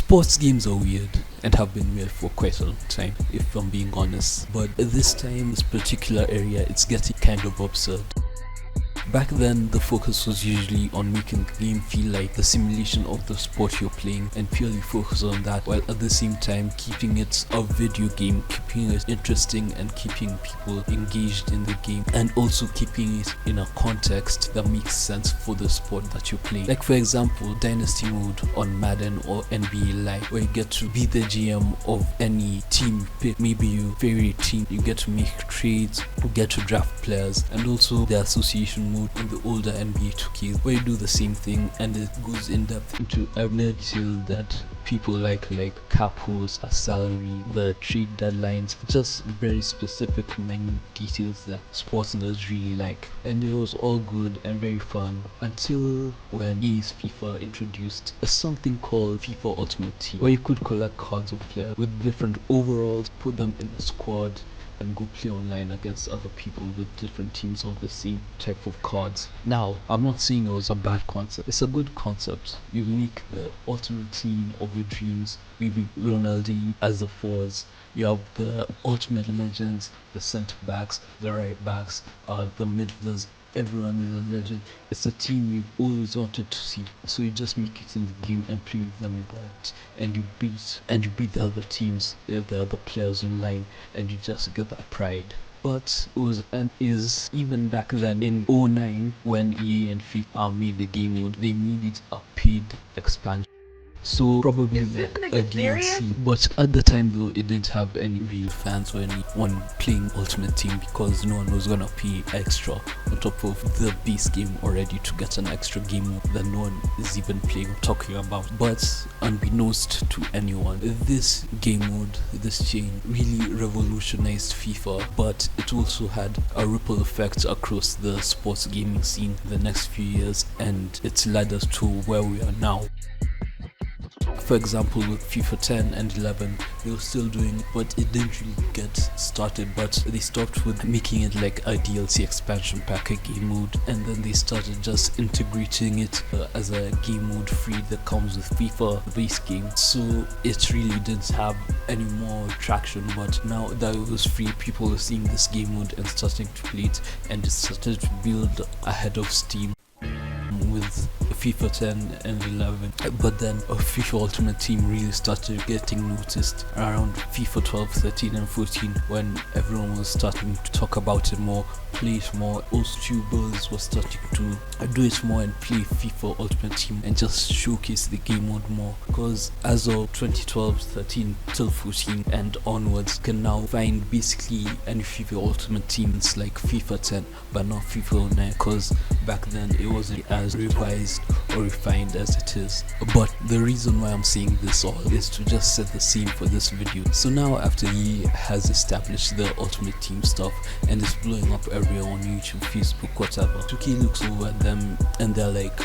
Sports games are weird and have been weird for quite a long time, if I'm being honest. But this time, this particular area, it's getting kind of absurd. Back then, the focus was usually on making the game feel like the simulation of the sport you're playing and purely focus on that, while at the same time keeping it a video game, keeping it interesting and keeping people engaged in the game, and also keeping it in a context that makes sense for the sport that you're playing. Like for example, Dynasty mode on Madden or NBA Live, where you get to be the GM of any team you pick, maybe your favorite team, you get to make trades, you get to draft players, and also the association mode in the older NBA 2Ks, where you do the same thing and it goes in depth into every detail that people like cap holds, a salary, the trade deadlines, just very specific minute details that sports nerds really like. And it was all good and very fun until when EA's FIFA introduced something called FIFA Ultimate Team, where you could collect cards of players with different overalls, put them in a squad, and go play online against other people with different teams of the same type of cards. Now, I'm not saying it was a bad concept. It's a good concept. You make the ultimate team of your dreams. Maybe Ronaldo as the forwards. You have the ultimate legends, the centre backs, the right backs, the midfielders. Everyone is a legend. It's a team you've always wanted to see. So you just make it in the game and play with them in that, and you beat the other teams, the other players online, and you just get that pride. But it was and is even back then in '09 when EA and FIFA made the game mode, they made it a paid expansion. So probably like a DLC, but at the time though it didn't have any real fans or anyone playing Ultimate Team because no one was gonna pay extra on top of the base game already to get an extra game that no one is even playing or talking about. But unbeknownst to anyone, this game mode, this change really revolutionized FIFA, but it also had a ripple effect across the sports gaming scene the next few years, and it's led us to where we are now. For example, with FIFA 10 and 11, they were still doing it, but it didn't really get started. But they stopped with making it like a DLC expansion pack, a game mode, and then they started just integrating it as a game mode free that comes with FIFA base game. So it really didn't have any more traction. But now that it was free, people are seeing this game mode and starting to play it, and it started to build ahead of Steam with FIFA 10 and 11, but then a FIFA Ultimate Team really started getting noticed around FIFA 12, 13 and 14 when everyone was starting to talk about it more, play it more. Also tubers were starting to do it more and play FIFA Ultimate Team and just showcase the game mode more, because as of 2012, 13 till 14 and onwards, you can now find basically any FIFA Ultimate Team. It's like FIFA 10 but not FIFA 09, because back then it wasn't as revised or refined as it is. But the reason why I'm saying this all is to just set the scene for this video. So now after EA has established the Ultimate Team stuff and it's blowing up everywhere on YouTube, Facebook, whatever, 2K looks over at them and they're like,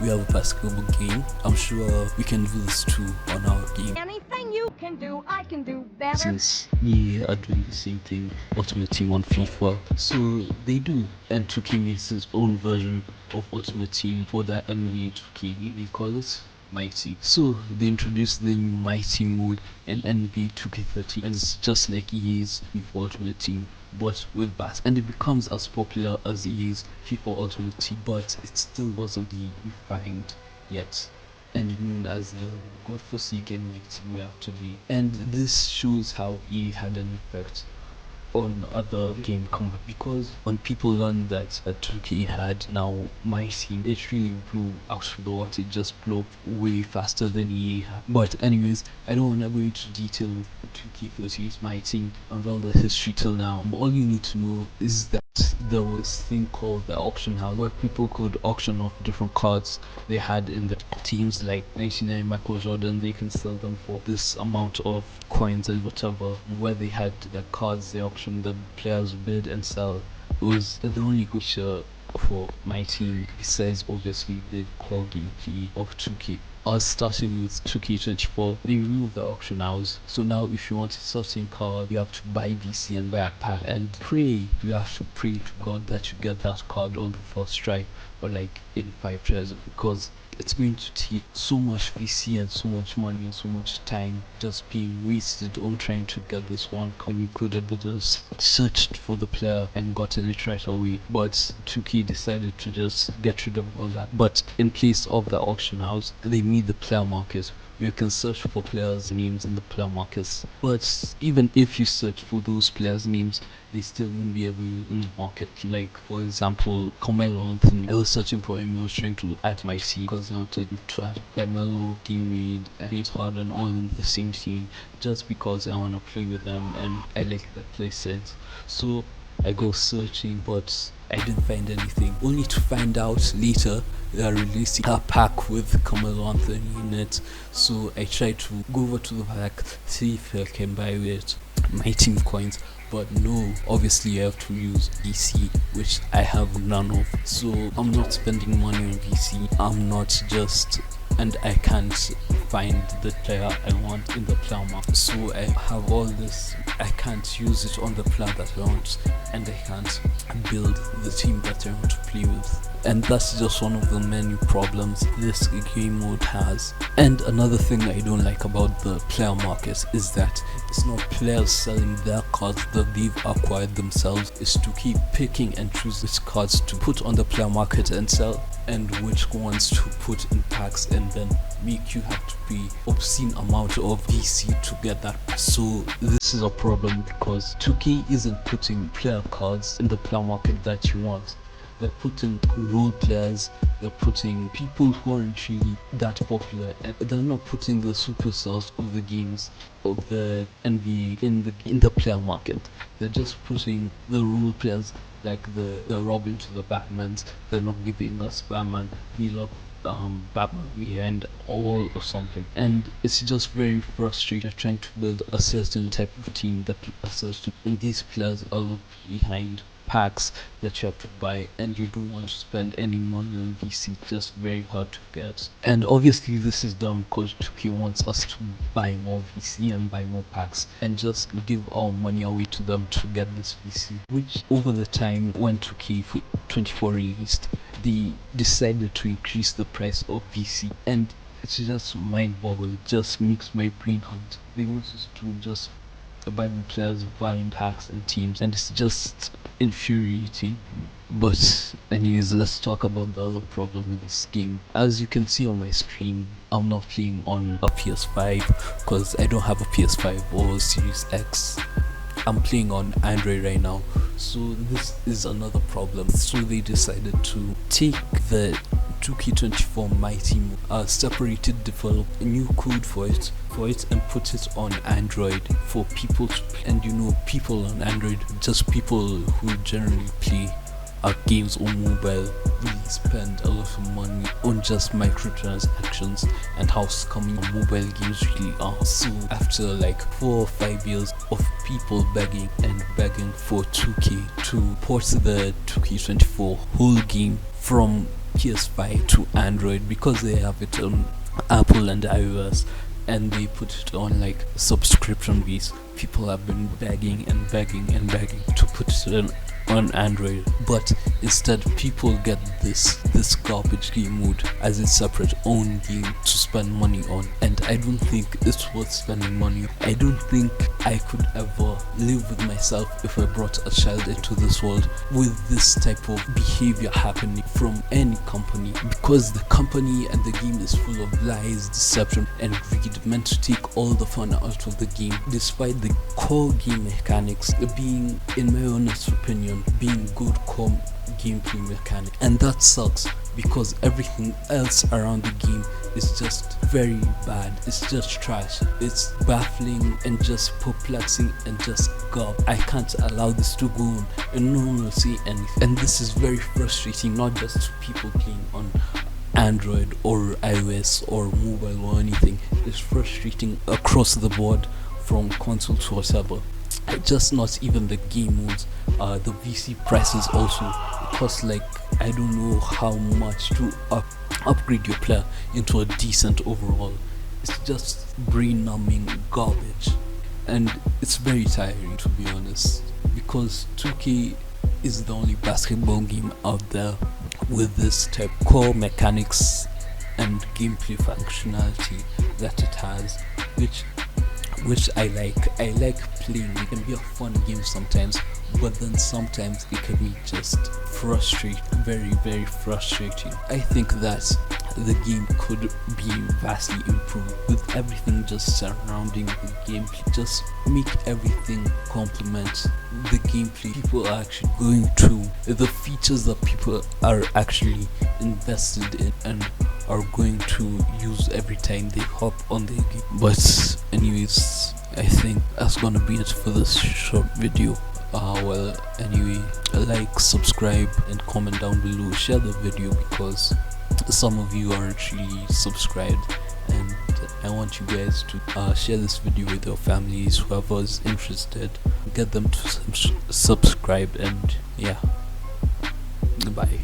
we have a basketball game, I'm sure we can do this too on our game. Anything you can do, I can do better. Since EA are doing the same thing, Ultimate Team on FIFA, so they do, and 2K makes its own version of Ultimate Team for that NBA 2K, they call it MYTEAM. So they introduced the new MYTEAM mode in NBA 2K13, and it's just like EA's FIFA Ultimate Team but with bass, and it becomes as popular as EA's FIFA Ultimate Team, but it still wasn't refined yet and known as the godforsaken victim we have to be. And this shows how EA had an effect on other game combat, because when people learned that 2K had now MYTEAM, it really blew out of the water. It just blew up way faster than EA had. But anyways, I don't want to go into detail with 2K13's MYTEAM and all the history till now. But all you need to know is that there was this thing called the auction house where people could auction off different cards they had in the teams, like 99 Michael Jordan, they can sell them for this amount of coins and whatever. Where they had the cards they auctioned, the players bid and sell. It was the only feature for MYTEAM besides obviously the core gameplay of 2K. Us starting with 2K24, they removed the auction house. So now if you want a certain card, you have to buy DC and buy a pack and pray. You have to pray to God that you get that card on the first try or like in 5 tries, because it's going to take so much VC and so much money and so much time just being wasted on trying to get this one card. You could have just searched for the player and gotten it right away, but 2K decided to just get rid of all that. But in place of the auction house, they made the player market. You can search for players' names in the player markets, but even if you search for those players' names, they still won't be available in the market. Like, for example, Carmelo Anthony. I was searching for him, I was trying to add my team because I wanted to have Carmelo, teammate, and James Harden all in the same team just because I want to play with them and I like the play set. So I go searching, but I didn't find anything. Only to find out later they are releasing a pack with Carmelo Anthony in it. So I tried to go over to the pack, see if I can buy it my team coins, but no, obviously I have to use VC, which I have none of. So I'm not spending money on VC. I'm not just, and I can't find the player I want in the player market. So I have all this, I can't use it on the player that I want, and I can't build the team that I want to play with. And that's just one of the many problems this game mode has. And another thing I don't like about the player market is that it's not players selling their cards that they've acquired themselves. It's to keep picking and choose which cards to put on the player market and sell, and which ones to put in packs, and then make you have to pay obscene amount of VC to get that. So this is a problem because 2K isn't putting player cards in the player market that you want. They're putting role players, they're putting people who aren't really that popular, and they're not putting the superstars of the games of the NBA in the player market. They're just putting the role players like the Robin to the Batmans. They're not giving us Batman. We love Batman behind all or something, and it's just very frustrating trying to build a certain type of team that a certain, and these players are behind packs that you have to buy, and you don't want to spend any money on VC. Just very hard to get. And obviously this is done because 2K wants us to buy more VC and buy more packs and just give our money away to them to get this VC, which over the time when 2K24 released, they decided to increase the price of VC, and it's just mind-boggling. It just makes my brain hurt. They want us to just buying players, buying packs and teams, and it's just infuriating. But anyways, let's talk about the other problem with this game. As you can see on my screen, I'm not playing on a PS5 because I don't have a PS5 or Series X. I'm playing on Android right now, so this is another problem. So they decided to take the 2K24 MYTEAM, separated, develop a new code for it and put it on Android for people to play. And you know, people on Android, just people who generally play games on mobile, really spend a lot of money on just microtransactions and how scummy mobile games really are. So after like 4 or 5 years of people begging for 2K to port the 2K24 whole game from PS5 to Android, because they have it on Apple and iOS, and they put it on like subscription base, people have been begging to put it on Android. But instead people get this garbage game mode as a separate own game to spend money on, and I don't think it's worth spending money. I don't think I could ever live with myself if I brought a child into this world with this type of behavior happening from any company, because the company and the game is full of lies, deception and greed, meant to take all the fun out of the game, despite the core game mechanics being, in my honest opinion, being good core gameplay mechanic. And that sucks because everything else around the game is just very bad. It's just trash. It's baffling and just perplexing and just garbage. I can't allow this to go on and no one will say anything. And this is very frustrating, not just to people playing on Android or iOS or mobile or anything. It's frustrating across the board from console to whatever. Just not even the game modes, the VC prices also cost like, I don't know how much to upgrade your player into a decent overall. It's just brain numbing garbage, and it's very tiring, to be honest, because 2K is the only basketball game out there with this type core mechanics and gameplay functionality that it has, which I like. I like playing. It can be a fun game sometimes, but then sometimes it can be just frustrating, very frustrating. I think that the game could be vastly improved with everything just surrounding the gameplay. Just make everything complement the gameplay people are actually going through, the features that people are actually invested in and are going to use every time they hop on the game. But anyways, I think that's gonna be it for this short video. Well, anyway, like, subscribe, and comment down below. Share the video because some of you aren't really subscribed, and I want you guys to share this video with your families, whoever's interested. Get them to subscribe, and yeah, goodbye.